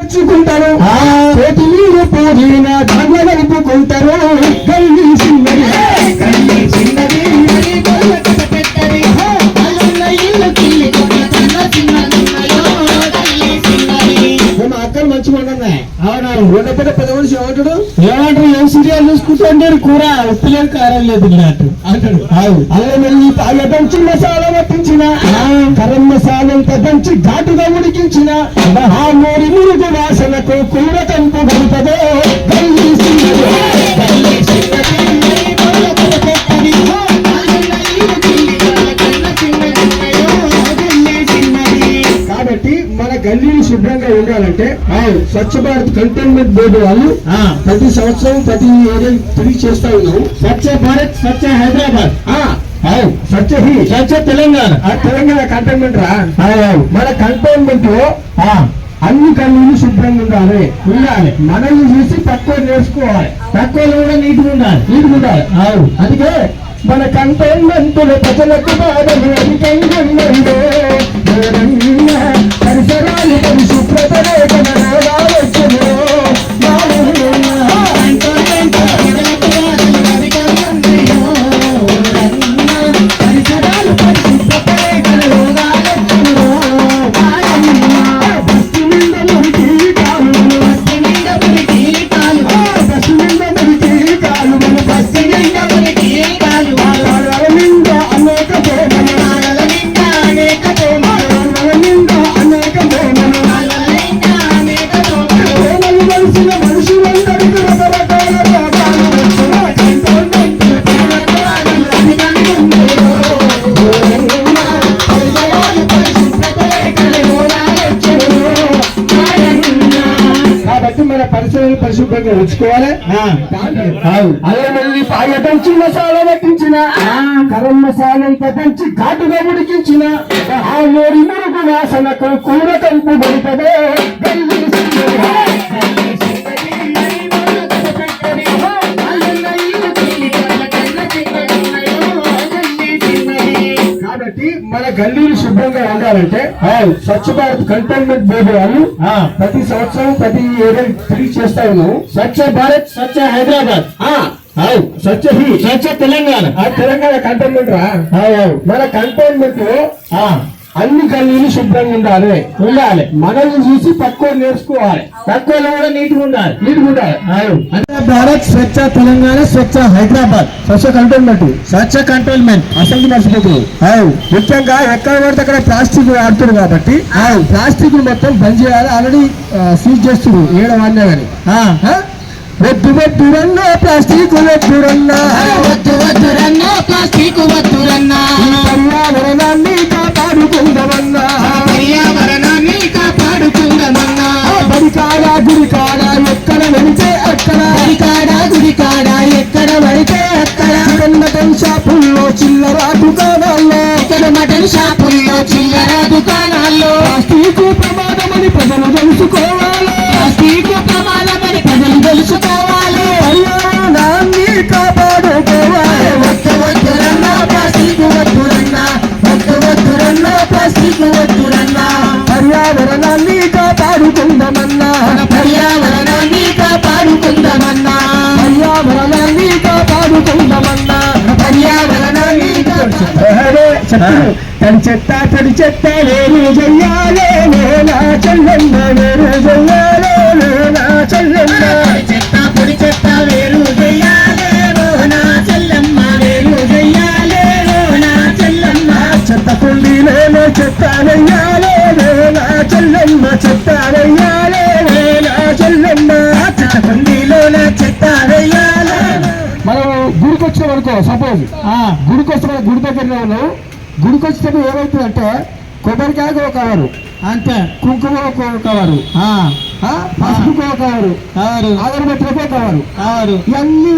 తెచ్చుకుంటారు, చేతి నీరు పోయిన దండ్ల గడుపుకుంటారు. గల్లీ చిన్నది గల్లీ చిన్నది అక్కలు మంచిగా ఉన్నాయి. అవునవును. రెండపేట పెద్ద మనిషి ఏమంటాడు, ఏం సీరియల్ చూసుకుంటాడు, కూర ఉప్పు లేదు కారం లేదు అంటాడు. అదే మళ్ళీ దంచి మసాలా పట్టించిన కరం మసాలంతా దంచి ఘాటుగా ఉడికించిన ఆ నూరి మురుగు వాసనకు కూర కంపు కలుపుతుందో. కాబట్టి మన గల్లీలు శుభ్రంగా ఉండాలంటే స్వచ్ఛ భారత్ కంటోన్మెంట్ బోర్డు వాళ్ళు ప్రతి సంవత్సరం ప్రతి ఏరియా తిరిగి చేస్తా ఉన్నాం. స్వచ్ఛ భారత్ స్వచ్ఛ హైదరాబాద్ స్వచ్ఛ తెలంగాణ తెలంగాణ కంటోన్మెంట్ రా. మన కంటోన్మెంట్ లో అన్ని గల్లీలు శుభ్రంగా ఉండాలి. మనల్ని చూసి తక్కువ నేర్చుకోవాలి, తక్కువ కూడా నీట్గా ఉండాలి. అందుకే మన కంటోన్మెంట్ ప్రజలకు బాధలు అధికంగా పరిసరాలు పరిశుభ్రత మన పరిసరాలు పరిశుభ్రంగా ఉంచుకోవాలి. అదే మళ్ళీ దంచి మసాలా పట్టించిన కరం మసాలా దంచి ఘాటుగా ఉడికించిన ఆ నోరి మురుగు వాసనకు కూర కంపు పడుతుందో. కాబట్టి మన గల్లీలు శుభ్రంగా ఉండాలంటే స్వచ్ఛ భారత్ కంటోన్మెంట్ బోర్డు వాళ్ళు ప్రతి సంవత్సరం ప్రతి ఏరియా తిరిగి చేస్తా ఉన్నాం. స్వచ్ఛ భారత్ స్వచ్ఛ హైదరాబాద్ స్వచ్ఛ తెలంగాణ తెలంగాణ కంటోన్మెంట్ రా. మన కంటోన్మెంట్ లో అన్ని గల్లీలు శుభ్రంగా ఉండాలి. మనల్ని చూసి తక్కువ నేర్చుకోవాలి, తక్కువ కూడా నీట్గా ఉండాలి. భారత్ స్వచ్ఛ తెలంగాణ స్వచ్ఛ హైదరాబాద్ స్వచ్ఛ కంటోన్మెంట్ అసెంబ్లీ మర్చిపోతున్నారు. ముఖ్యంగా ఎక్కడ పడితే అక్కడ ప్లాస్టిక్ వాడుతున్నారు కాబట్టి ప్లాస్టిక్ మొత్తం బంద్ చేయాలి. ఆల్రెడీ సీజ్ చేస్తున్నారు ఏడవన్నా కానీ. వద్దురన్నా ప్లాస్టిక్ వద్దురన్నా ప్లాస్టిక్ వద్దురన్నా పర్యావరణాన్ని కాపాడుకుందామన్నా బడికాడా గుడికాడ ఎక్కడ వెళితే అక్కడ మటన్ షాపుల్లో చిల్లర దుకాణాల్లో ప్లాస్టిక్ ప్రమాదమని ప్రజలు తెలుసుకోవాలి. పర్యావరణాన్ని కాపాడుకోవాలి. వద్దురన్నా ప్లాస్టిక్ వద్దురన్నా పర్యావరణాన్ని కాపాడుకుందామన్నా తడి చెత్త వేరు చెయ్యాలే నేనా చెల్లెమ్మ వేరు చెయ్యాలే నేనా చెల్లెమ్మ పొడి చెత్త వేరు చెయ్యాలే నా చెల్లెమ్మ వేరు చెయ్యాలే నా చెల్లెమ్మ చెత్త కుండీలోనే చెత్త వెయ్యాలే నేనా చెల్లెమ్మ చెత్త వెయ్యాలే నేనా చెల్లెమ్మ చెత్త కుండీలోనే చెత్త వెయ్యాలే. మనం గుడికి వచ్చినాం అనుకో, సపోజ్ గుడికి వస్తున్నా, గుడి దగ్గరనే ఉన్నాం. గుడికి వచ్చినప్పుడు ఏమవుతుందంటే కొబ్బరికాయకు ఒక కవరు, అంతే కుంకుమ ఒక కవరు, పసుపుకు ఒక కవరు, అగరబత్తులకు ఒక కవరు, ఇవన్నీ